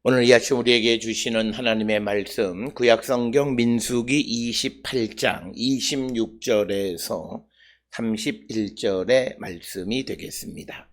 오늘 이 아침 우리에게 주시는 하나님의 말씀, 구약성경 민수기 28장 26절에서 31절의 말씀이 되겠습니다.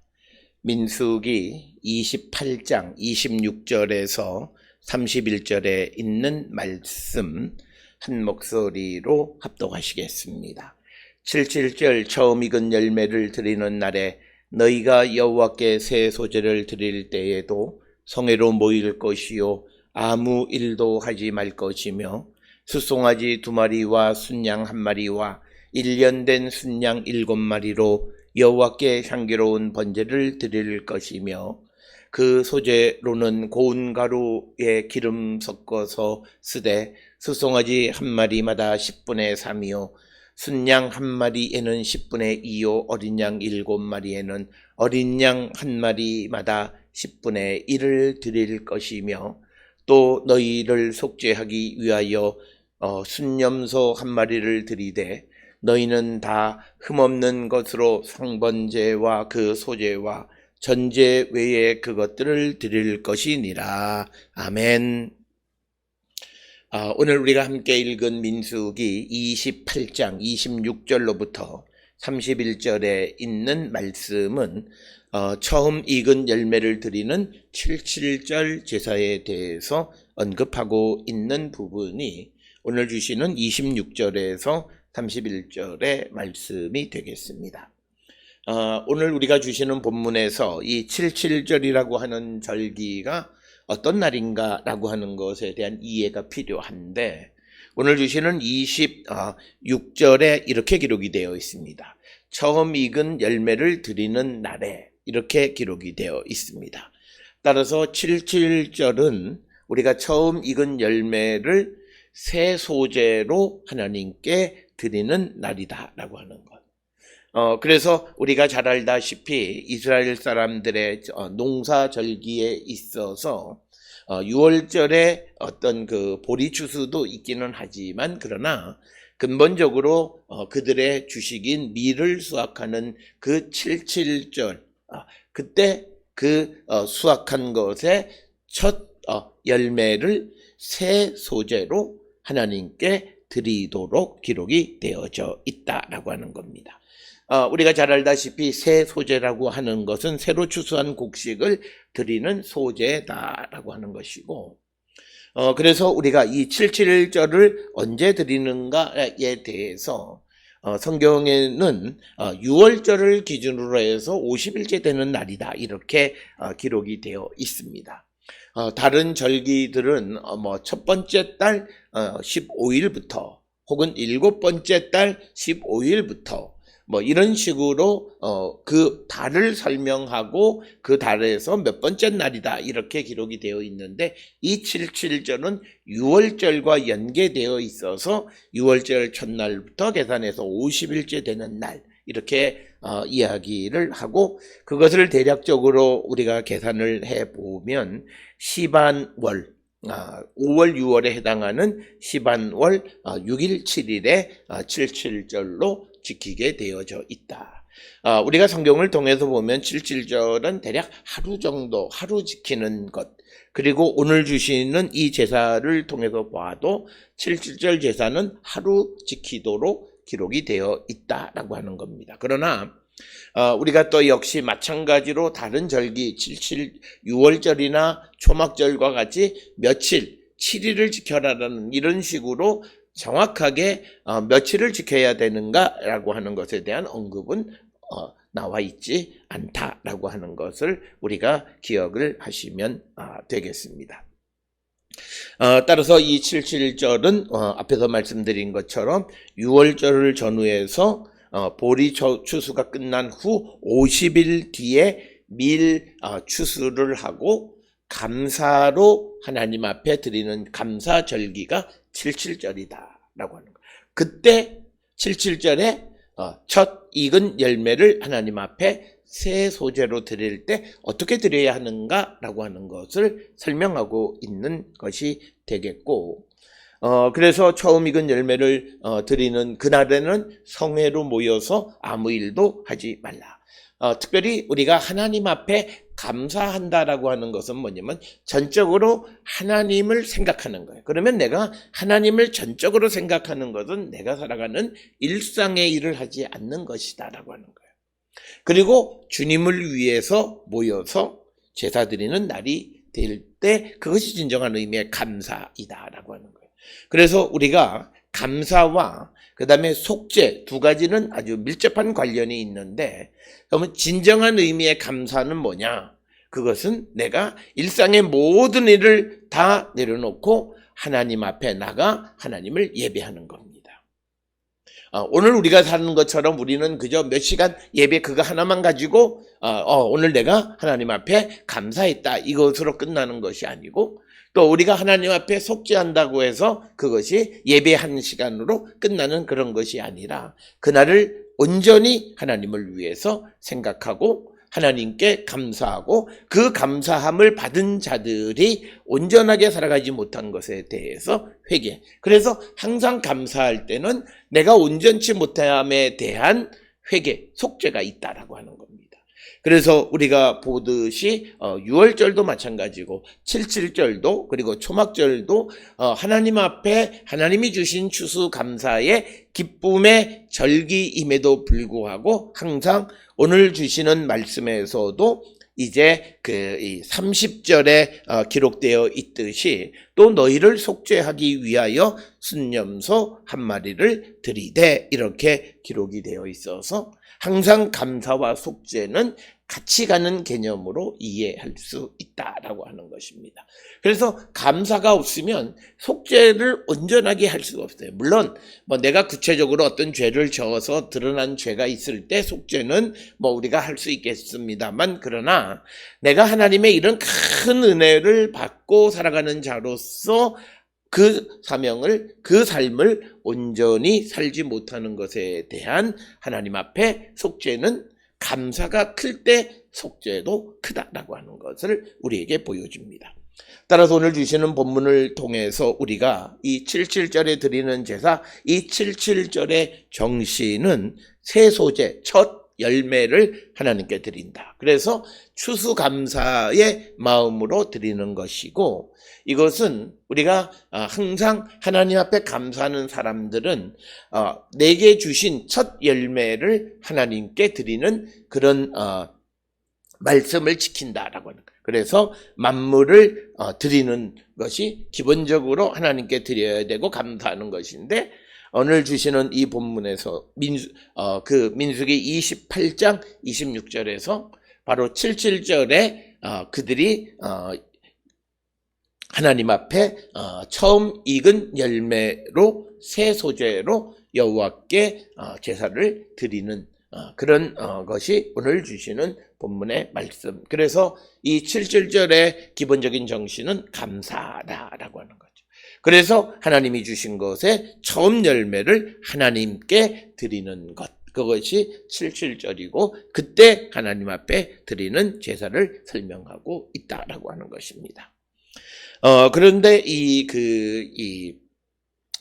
민수기 28장 26절에서 31절에 있는 말씀 한 목소리로 합독하시겠습니다. 77절 처음 익은 열매를 드리는 날에 너희가 여호와께 새 소재를 드릴 때에도 성회로 모일 것이요 아무 일도 하지 말 것이며 숫송아지 2마리와 순양 1마리와 1년 된 순양 7마리로 여호와께 향기로운 번제를 드릴 것이며 그 소재로는 고운 가루에 기름 섞어서 쓰되 숫송아지 1마리마다 10분의 3이요 순양 1마리에는 10분의 2요 어린 양 7마리에는 어린 양 1마리마다 10분의 1을 드릴 것이며 또 너희를 속죄하기 위하여 순염소 1마리를 드리되 너희는 다 흠없는 것으로 성번제와 그 소제와 전제 외에 그것들을 드릴 것이니라. 아멘. 오늘 우리가 함께 읽은 민수기 28장 26절로부터 31절에 있는 말씀은 처음 익은 열매를 드리는 77절 제사에 대해서 언급하고 있는 부분이 오늘 주시는 26절에서 31절의 말씀이 되겠습니다. 오늘 우리가 주시는 본문에서 이 77절이라고 하는 절기가 어떤 날인가 라고 하는 것에 대한 이해가 필요한데 오늘 주시는 26절에 이렇게 기록이 되어 있습니다. 처음 익은 열매를 드리는 날에 이렇게 기록이 되어 있습니다. 따라서 77절은 우리가 처음 익은 열매를 새 소재로 하나님께 드리는 날이다 라고 하는 것. 그래서 우리가 잘 알다시피 이스라엘 사람들의 농사절기에 있어서 6월절에 어떤 그 보리 추수도 있기는 하지만 그러나 근본적으로 그들의 주식인 밀을 수확하는 그 77절 그때 그 수확한 것의 첫 열매를 새 소재로 하나님께 드리도록 기록이 되어져 있다라고 하는 겁니다. 우리가 잘 알다시피 새 소재라고 하는 것은 새로 추수한 곡식을 드리는 소재다라고 하는 것이고 그래서 우리가 이 77절을 언제 드리는가에 대해서 성경에는 6월절을 기준으로 해서 50일째 되는 날이다 이렇게 기록이 되어 있습니다. 다른 절기들은 첫 번째 달 15일부터 혹은 7번째 달 15일부터 이런 식으로 그 달을 설명하고 그 달에서 몇 번째 날이다 이렇게 기록이 되어 있는데 이 77절은 6월절과 연계되어 있어서 6월절 첫날부터 계산해서 50일째 되는 날 이렇게 이야기를 하고 그것을 대략적으로 우리가 계산을 해보면 시반월 5월 6월에 해당하는 시반월 6일 7일에 77절로 지키게 되어져 있다. 우리가 성경을 통해서 보면 77절은 대략 하루 정도 하루 지키는 것 그리고 오늘 주시는 이 제사를 통해서 봐도 77절 제사는 하루 지키도록 기록이 되어 있다라고 하는 겁니다. 그러나 우리가 또 역시 마찬가지로 다른 절기 6월절이나 초막절과 같이 며칠 7일을 지켜라라는 이런 식으로 정확하게 며칠을 지켜야 되는가라고 하는 것에 대한 언급은 나와 있지 않다라고 하는 것을 우리가 기억을 하시면 되겠습니다. 따라서 이 77절은 앞에서 말씀드린 것처럼 6월절을 전후해서 보리 추수가 끝난 후 50일 뒤에 밀 추수를 하고 감사로 하나님 앞에 드리는 감사절기가 77절이다 라고 하는 거예요. 그때 77절에 첫 익은 열매를 하나님 앞에 새 소재로 드릴 때 어떻게 드려야 하는가 라고 하는 것을 설명하고 있는 것이 되겠고 그래서 처음 익은 열매를 드리는 그날에는 성회로 모여서 아무 일도 하지 말라. 특별히 우리가 하나님 앞에 감사한다라고 하는 것은 뭐냐면 전적으로 하나님을 생각하는 거예요. 그러면 내가 하나님을 전적으로 생각하는 것은 내가 살아가는 일상의 일을 하지 않는 것이다라고 하는 거예요. 그리고 주님을 위해서 모여서 제사 드리는 날이 될 때 그것이 진정한 의미의 감사이다라고 하는 거예요. 그래서 우리가 감사와 그 다음에 속죄 두 가지는 아주 밀접한 관련이 있는데, 그러면 진정한 의미의 감사는 뭐냐? 그것은 내가 일상의 모든 일을 다 내려놓고 하나님 앞에 나가 하나님을 예배하는 겁니다. 오늘 우리가 사는 것처럼 우리는 그저 몇 시간 예배 그거 하나만 가지고 오늘 내가 하나님 앞에 감사했다 이것으로 끝나는 것이 아니고, 또 우리가 하나님 앞에 속죄한다고 해서 그것이 예배 한 시간으로 끝나는 그런 것이 아니라 그날을 온전히 하나님을 위해서 생각하고 하나님께 감사하고 그 감사함을 받은 자들이 온전하게 살아가지 못한 것에 대해서 회개. 그래서 항상 감사할 때는 내가 온전치 못함에 대한 회개, 속죄가 있다라고 하는 겁니다. 그래서 우리가 보듯이 유월절도 마찬가지고 77절도 그리고 초막절도 하나님 앞에 하나님이 주신 추수감사의 기쁨의 절기임에도 불구하고 항상 오늘 주시는 말씀에서도 이제 이 30절에 기록되어 있듯이 또 너희를 속죄하기 위하여 순념소 한 마리를 드리되 이렇게 기록이 되어 있어서 항상 감사와 속죄는 같이 가는 개념으로 이해할 수 있다라고 하는 것입니다. 그래서 감사가 없으면 속죄를 온전하게 할 수가 없어요. 물론 내가 구체적으로 어떤 죄를 저어서 드러난 죄가 있을 때 속죄는 우리가 할 수 있겠습니다만, 그러나 내가 하나님의 이런 큰 은혜를 받고 살아가는 자로서 그 사명을, 그 삶을 온전히 살지 못하는 것에 대한 하나님 앞에 속죄는 감사가 클 때 속죄도 크다라고 하는 것을 우리에게 보여줍니다. 따라서 오늘 주시는 본문을 통해서 우리가 이 77절에 드리는 제사, 이 77절의 정신은 세소제, 첫 열매를 하나님께 드린다. 그래서 추수감사의 마음으로 드리는 것이고, 이것은 우리가 항상 하나님 앞에 감사하는 사람들은 내게 주신 첫 열매를 하나님께 드리는 그런 말씀을 지킨다라고 하는 거예요. 그래서 만물을 드리는 것이 기본적으로 하나님께 드려야 되고 감사하는 것인데, 오늘 주시는 이 본문에서 민수기 28장 26절에서 바로 77절에 그들이 하나님 앞에 처음 익은 열매로 새 소재로 여호와께 제사를 드리는 그런 것이 오늘 주시는 본문의 말씀. 그래서 이 77절의 기본적인 정신은 감사다라고 하는 거죠. 그래서 하나님이 주신 것의 처음 열매를 하나님께 드리는 것, 그것이 77절이고 그때 하나님 앞에 드리는 제사를 설명하고 있다라고 하는 것입니다. 그런데 이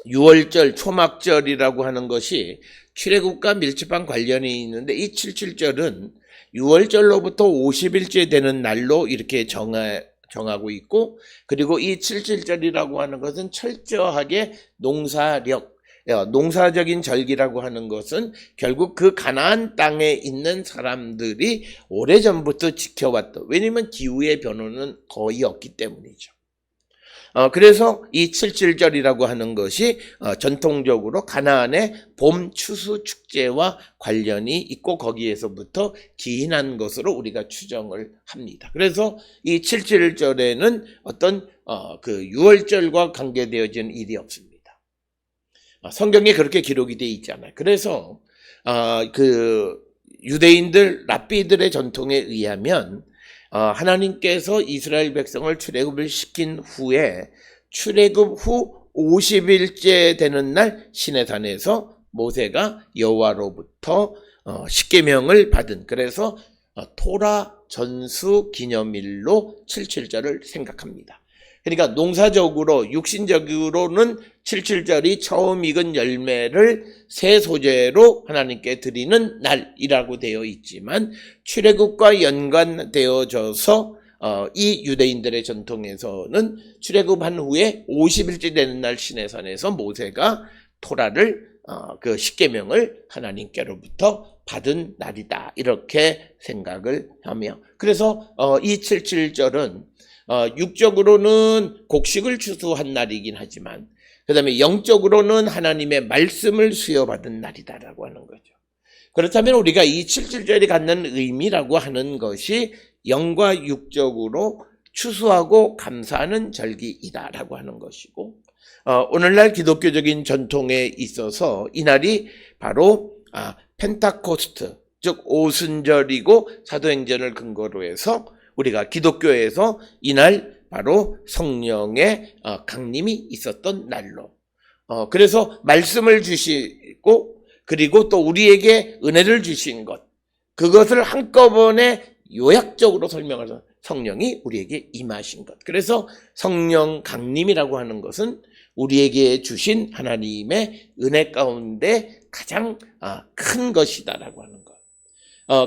6월절, 초막절이라고 하는 것이 출애굽과 밀접한 관련이 있는데, 이 77절은 6월절로부터 50일째 되는 날로 이렇게 정하고 있고, 그리고 이 77절이라고 하는 것은 철저하게 농사적인 절기라고 하는 것은 결국 그 가나안 땅에 있는 사람들이 오래전부터 지켜왔던, 왜냐하면 기후의 변화는 거의 없기 때문이죠. 그래서 이 77절이라고 하는 것이 전통적으로 가나안의 봄 추수 축제와 관련이 있고 거기에서부터 기인한 것으로 우리가 추정을 합니다. 그래서 이 77절에는 어떤 그 6월절과 관계되어진 일이 없습니다. 성경에 그렇게 기록이 되어 있잖아요. 그래서 그 유대인들 랍비들의 전통에 의하면 하나님께서 이스라엘 백성을 출애굽을 시킨 후에 출애굽 후 50일째 되는 날 시내산에서 모세가 여호와로부터 십계명을 받은, 그래서 토라 전수 기념일로 77절을 생각합니다. 그러니까 농사적으로 육신적으로는 77절이 처음 익은 열매를 새 소재로 하나님께 드리는 날이라고 되어 있지만 출애굽과 연관되어져서 이 유대인들의 전통에서는 출애굽한 후에 50일째 되는 날 시내산에서 모세가 토라를 그 십계명을 하나님께로부터 받은 날이다 이렇게 생각을 하며 그래서 이 77절은 육적으로는 곡식을 추수한 날이긴 하지만 그 다음에 영적으로는 하나님의 말씀을 수여받은 날이다라고 하는 거죠. 그렇다면 우리가 이 77절이 갖는 의미라고 하는 것이 영과 육적으로 추수하고 감사하는 절기이다라고 하는 것이고 오늘날 기독교적인 전통에 있어서 이 날이 바로 펜타코스트 즉 오순절이고 사도행전을 근거로 해서 우리가 기독교에서 이날 바로 성령의 강림이 있었던 날로 그래서 말씀을 주시고 그리고 또 우리에게 은혜를 주신 것 그것을 한꺼번에 요약적으로 설명해서 성령이 우리에게 임하신 것 그래서 성령 강림이라고 하는 것은 우리에게 주신 하나님의 은혜 가운데 가장 큰 것이다라고 하는 것.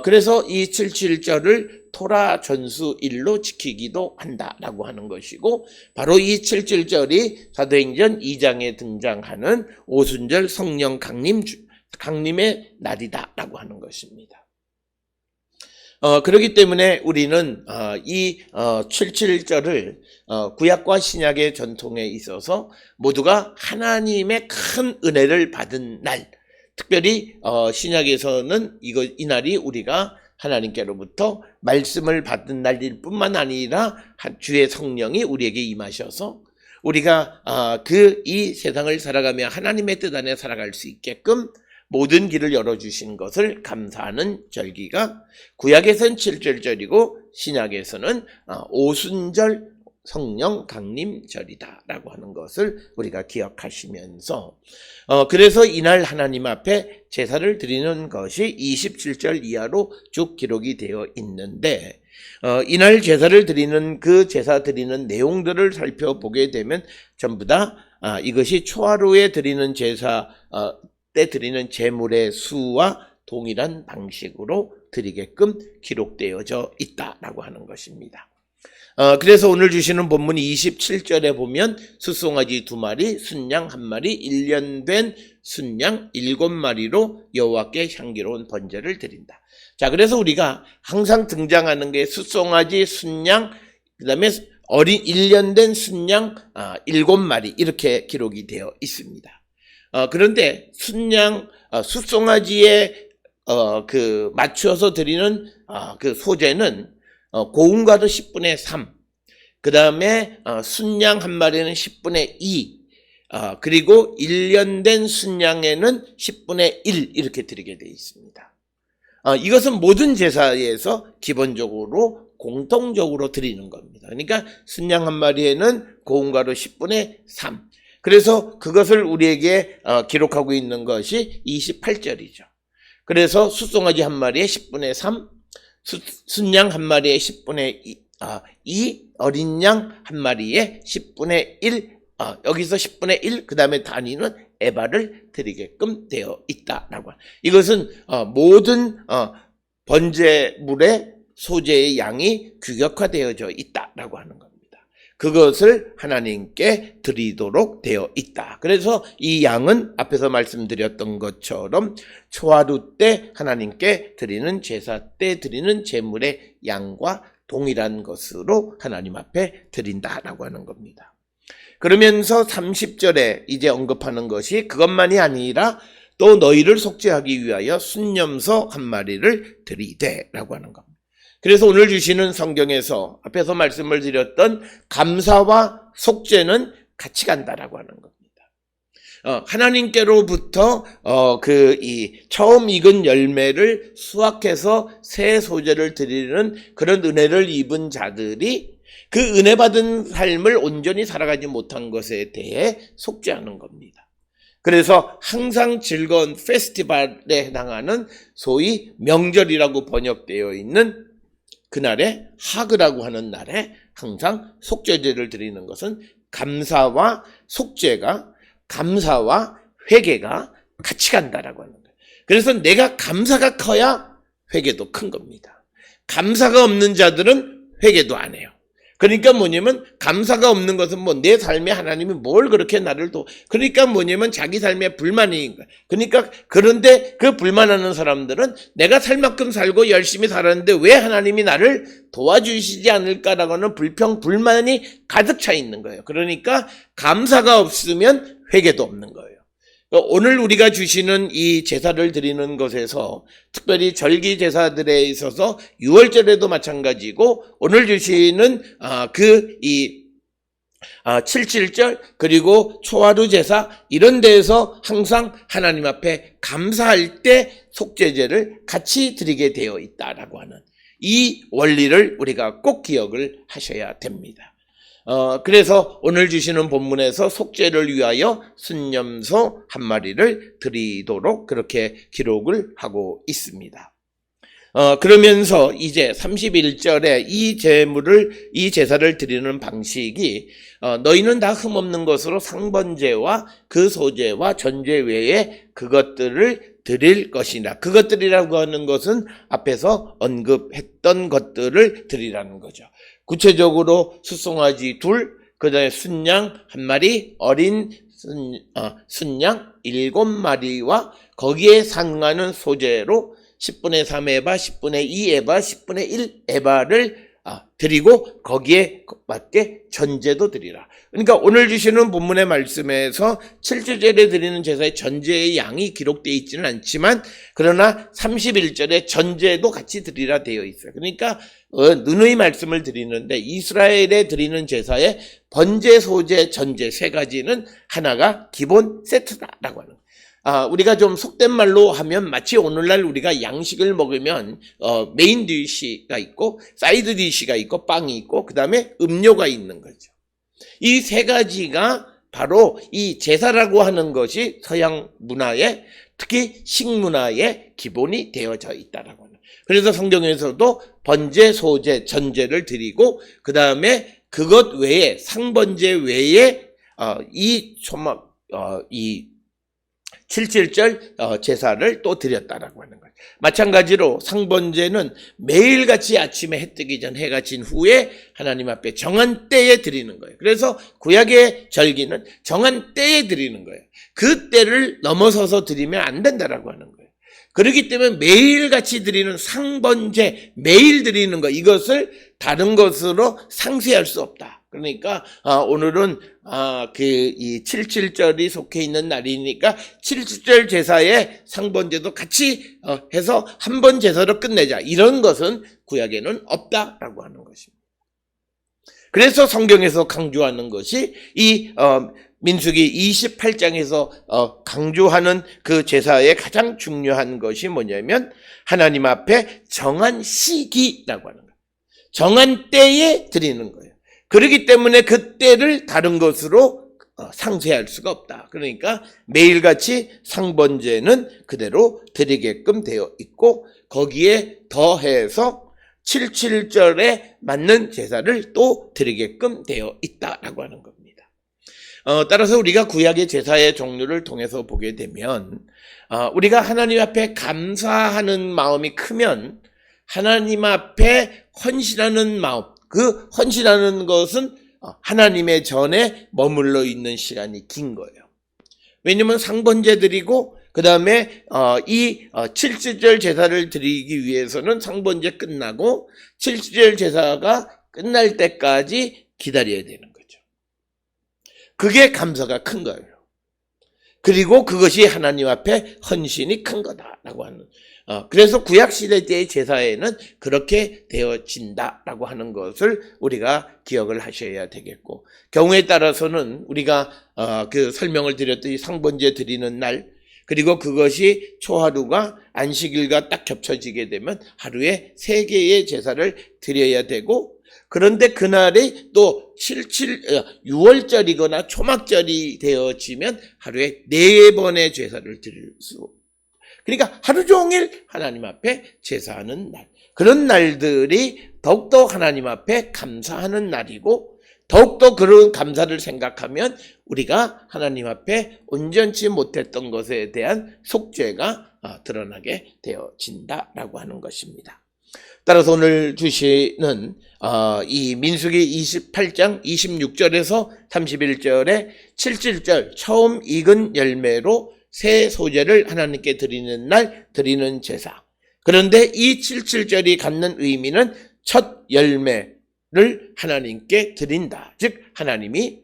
그래서 이 77절을 토라 전수일로 지키기도 한다라고 하는 것이고 바로 이 77절이 사도행전 2장에 등장하는 오순절 성령 강림의 날이다라고 하는 것입니다. 그렇기 때문에 우리는 이 77절을 구약과 신약의 전통에 있어서 모두가 하나님의 큰 은혜를 받은 날 특별히 신약에서는 이 날이 우리가 하나님께로부터 말씀을 받은 날일 뿐만 아니라 주의 성령이 우리에게 임하셔서 우리가 이 세상을 살아가며 하나님의 뜻 안에 살아갈 수 있게끔 모든 길을 열어주신 것을 감사하는 절기가 구약에서는 77절이고 신약에서는 오순절 성령 강림절이다라고 하는 것을 우리가 기억하시면서 그래서 이날 하나님 앞에 제사를 드리는 것이 27절 이하로 쭉 기록이 되어 있는데 이날 제사를 드리는 그 제사 드리는 내용들을 살펴보게 되면 전부 다 이것이 초하루에 드리는 제사 때 드리는 제물의 수와 동일한 방식으로 드리게끔 기록되어져 있다라고 하는 것입니다. 그래서 오늘 주시는 본문 27절에 보면 숫송아지 2마리, 순양 1마리, 1년 된 순양 7마리로 여호와께 향기로운 번제를 드린다. 자, 그래서 우리가 항상 등장하는 게 숫송아지, 순양, 그 다음에 1년 된 순양 7마리 이렇게 기록이 되어 있습니다. 그런데 숫송아지에 맞추어서 드리는 그 소재는 고운가루 10분의 3, 그 다음에 순양 1마리는 10분의 2, 그리고 1년 된 순양에는 10분의 1 이렇게 드리게 되어 있습니다. 이것은 모든 제사에서 기본적으로 공통적으로 드리는 겁니다. 그러니까 순양 1마리에는 고운가루 10분의 3. 그래서 그것을 우리에게 기록하고 있는 것이 28절이죠. 그래서 숫송아지 1마리에 10분의 3, 순양 1마리에 10분의 2, 어린 양 1마리에 10분의 1, 여기서 10분의 1, 그 다음에 단위는 에바를 드리게끔 되어 있다라고. 이것은 모든 번제물의 소재의 양이 규격화되어져 있다라고 하는 겁니다. 그것을 하나님께 드리도록 되어 있다. 그래서 이 양은 앞에서 말씀드렸던 것처럼 초하루 때 하나님께 드리는 제사 때 드리는 제물의 양과 동일한 것으로 하나님 앞에 드린다라고 하는 겁니다. 그러면서 30절에 이제 언급하는 것이 그것만이 아니라 또 너희를 속죄하기 위하여 순념소 1마리를 드리되라고 하는 겁니다. 그래서 오늘 주시는 성경에서 앞에서 말씀을 드렸던 감사와 속죄는 같이 간다라고 하는 겁니다. 하나님께로부터 처음 익은 열매를 수확해서 새 소재를 드리는 그런 은혜를 입은 자들이 그 은혜 받은 삶을 온전히 살아가지 못한 것에 대해 속죄하는 겁니다. 그래서 항상 즐거운 페스티벌에 해당하는 소위 명절이라고 번역되어 있는 그날에 하그라고 하는 날에 항상 속죄제를 드리는 것은 감사와 속죄가, 감사와 회개가 같이 간다라고 하는 거예요. 그래서 내가 감사가 커야 회개도 큰 겁니다. 감사가 없는 자들은 회개도 안 해요. 그러니까 뭐냐면 감사가 없는 것은 뭐 내 삶에 하나님이 뭘 그렇게 나를 그러니까 뭐냐면 자기 삶에 불만인 거야. 그러니까 그런데 그 불만하는 사람들은 내가 살 만큼 살고 열심히 살았는데 왜 하나님이 나를 도와주시지 않을까라고 하는 불만이 가득 차 있는 거예요. 그러니까 감사가 없으면 회개도 없는 거예요. 오늘 우리가 주시는 이 제사를 드리는 것에서 특별히 절기 제사들에 있어서 유월절에도 마찬가지고 오늘 주시는 77절 그리고 초하루 제사 이런 데에서 항상 하나님 앞에 감사할 때 속죄제를 같이 드리게 되어 있다라고 하는 이 원리를 우리가 꼭 기억을 하셔야 됩니다. 그래서 오늘 주시는 본문에서 속죄를 위하여 순념소 한 마리를 드리도록 그렇게 기록을 하고 있습니다. 그러면서 이제 31절에 이 제사를 드리는 방식이 너희는 다 흠없는 것으로 상번제와 그 소제와 전제 외에 그것들을 드릴 것이나 그것들이라고 하는 것은 앞에서 언급했던 것들을 드리라는 거죠. 구체적으로 숫송아지 2, 그 다음에 순양 1마리, 어린 순양 7마리와 거기에 상하는 소재로 10분의 3 에바, 10분의 2 에바, 10분의 1 에바를 드리고 거기에 맞게 전제도 드리라. 그러니까 오늘 주시는 본문의 말씀에서 7주절에 드리는 제사의 전제의 양이 기록되어 있지는 않지만 그러나 31절에 전제도 같이 드리라 되어 있어요. 그러니까 누누이 말씀을 드리는데 이스라엘에 드리는 제사의 번제, 소제, 전제 세 가지는 하나가 기본 세트다라고 하는 거예요. 우리가 좀 속된 말로 하면 마치 오늘날 우리가 양식을 먹으면 메인 디쉬가 있고 사이드 디쉬가 있고 빵이 있고 그 다음에 음료가 있는 거죠. 이 세 가지가 바로 이 제사라고 하는 것이 서양 문화에 특히 식문화의 기본이 되어져 있다라고 하는. 그래서 성경에서도 번제, 소제, 전제를 드리고 그 다음에 그것 외에 상번제 외에 이 77절 제사를 또 드렸다라고 하는 거예요. 마찬가지로 상번제는 매일같이 아침에 해 뜨기 전 해가 진 후에 하나님 앞에 정한 때에 드리는 거예요. 그래서 구약의 절기는 정한 때에 드리는 거예요. 그 때를 넘어서서 드리면 안 된다라고 하는 거예요. 그렇기 때문에 매일같이 드리는 상번제, 매일 드리는 거 이것을 다른 것으로 상쇄할 수 없다. 그러니까 오늘은 이 77절이 속해 있는 날이니까 77절 제사에 상번제도 같이 해서 한 번 제사로 끝내자. 이런 것은 구약에는 없다라고 하는 것입니다. 그래서 성경에서 강조하는 것이 이 민수기 28장에서 강조하는 그 제사의 가장 중요한 것이 뭐냐면 하나님 앞에 정한 시기라고 하는 거예요. 정한 때에 드리는 거예요. 그렇기 때문에 그 때를 다른 것으로 상쇄할 수가 없다. 그러니까 매일같이 상번제는 그대로 드리게끔 되어 있고 거기에 더해서 77절에 맞는 제사를 또 드리게끔 되어 있다라고 하는 겁니다. 따라서 우리가 구약의 제사의 종류를 통해서 보게 되면 우리가 하나님 앞에 감사하는 마음이 크면 하나님 앞에 헌신하는 마음, 그 헌신하는 것은 하나님의 전에 머물러 있는 시간이 긴 거예요. 왜냐면 상번제 드리고 그 다음에 이 7주절 제사를 드리기 위해서는 상번제 끝나고 7주절 제사가 끝날 때까지 기다려야 되는 거죠. 그게 감사가 큰 거예요. 그리고 그것이 하나님 앞에 헌신이 큰 거다라고 하는. 그래서 구약시대 때의 제사에는 그렇게 되어진다라고 하는 것을 우리가 기억을 하셔야 되겠고, 경우에 따라서는 우리가 그 설명을 드렸듯이 상번제 드리는 날, 그리고 그것이 초하루가 안식일과 딱 겹쳐지게 되면 하루에 3개의 제사를 드려야 되고, 그런데 그날이 또 6월절이거나 초막절이 되어지면 하루에 4번의 제사를 드릴 수. 그러니까 하루 종일 하나님 앞에 제사하는 날. 그런 날들이 더욱더 하나님 앞에 감사하는 날이고 더욱더 그런 감사를 생각하면 우리가 하나님 앞에 온전치 못했던 것에 대한 속죄가 드러나게 되어진다라고 하는 것입니다. 따라서 오늘 주시는 이 민수기 28장 26절에서 31절에 77절 처음 익은 열매로 새 소재를 하나님께 드리는 날 드리는 제사. 그런데 이 77절이 갖는 의미는 첫 열매를 하나님께 드린다. 즉 하나님이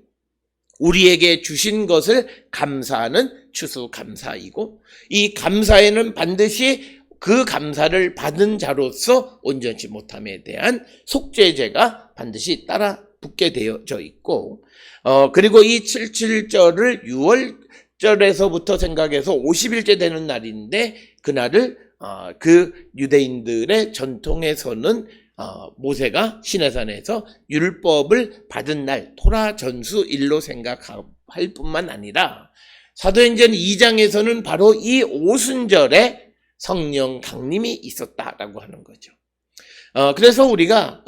우리에게 주신 것을 감사하는 추수감사이고 이 감사에는 반드시 그 감사를 받은 자로서 온전치 못함에 대한 속죄제가 반드시 따라 붙게 되어져 있고 그리고 이 77절을 6월절에서부터 생각해서 50일째 되는 날인데 그날을 그 유대인들의 전통에서는 모세가 시내산에서 율법을 받은 날 토라 전수일로 생각할 뿐만 아니라 사도행전 2장에서는 바로 이 오순절에 성령 강림이 있었다라고 하는 거죠. 그래서 우리가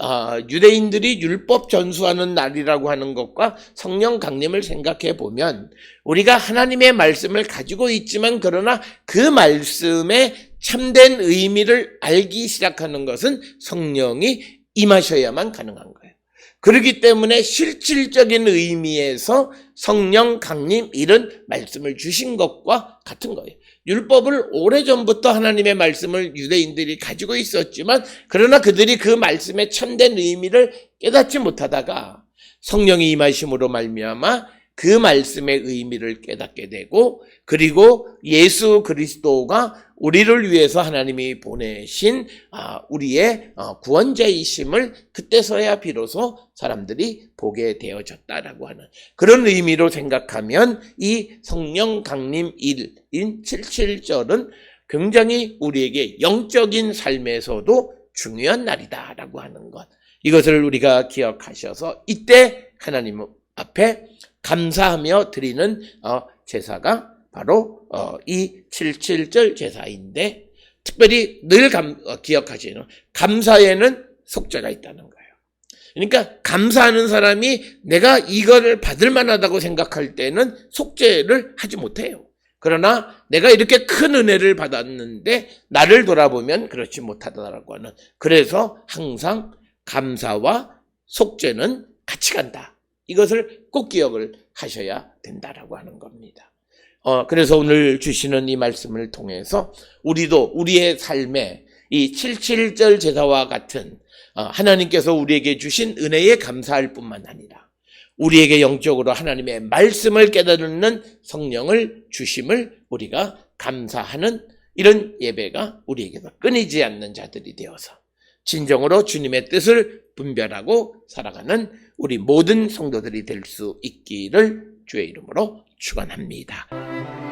유대인들이 율법 전수하는 날이라고 하는 것과 성령 강림을 생각해 보면 우리가 하나님의 말씀을 가지고 있지만 그러나 그 말씀의 참된 의미를 알기 시작하는 것은 성령이 임하셔야만 가능한 거예요. 그렇기 때문에 실질적인 의미에서 성령 강림 이런 말씀을 주신 것과 같은 거예요. 율법을 오래전부터 하나님의 말씀을 유대인들이 가지고 있었지만 그러나 그들이 그 말씀의 참된 의미를 깨닫지 못하다가 성령이 임하심으로 말미암아 그 말씀의 의미를 깨닫게 되고 그리고 예수 그리스도가 우리를 위해서 하나님이 보내신 우리의 구원자이심을 그때서야 비로소 사람들이 보게 되어졌다라고 하는 그런 의미로 생각하면 이 성령 강림일인 77절은 굉장히 우리에게 영적인 삶에서도 중요한 날이다라고 하는 것. 이것을 우리가 기억하셔서 이때 하나님 앞에 감사하며 드리는 제사가 바로 이 77절 제사인데 특별히 늘 기억하시는 감사에는 속죄가 있다는 거예요. 그러니까 감사하는 사람이 내가 이거를 받을 만하다고 생각할 때는 속죄를 하지 못해요. 그러나 내가 이렇게 큰 은혜를 받았는데 나를 돌아보면 그렇지 못하다라고 하는 그래서 항상 감사와 속죄는 같이 간다. 이것을 꼭 기억을 하셔야 된다라고 하는 겁니다. 그래서 오늘 주시는 이 말씀을 통해서 우리도 우리의 삶에 이 77절 제사와 같은 하나님께서 우리에게 주신 은혜에 감사할 뿐만 아니라 우리에게 영적으로 하나님의 말씀을 깨달는 성령을 주심을 우리가 감사하는 이런 예배가 우리에게서 끊이지 않는 자들이 되어서 진정으로 주님의 뜻을 분별하고 살아가는 우리 모든 성도들이 될 수 있기를 주의 이름으로 축원합니다.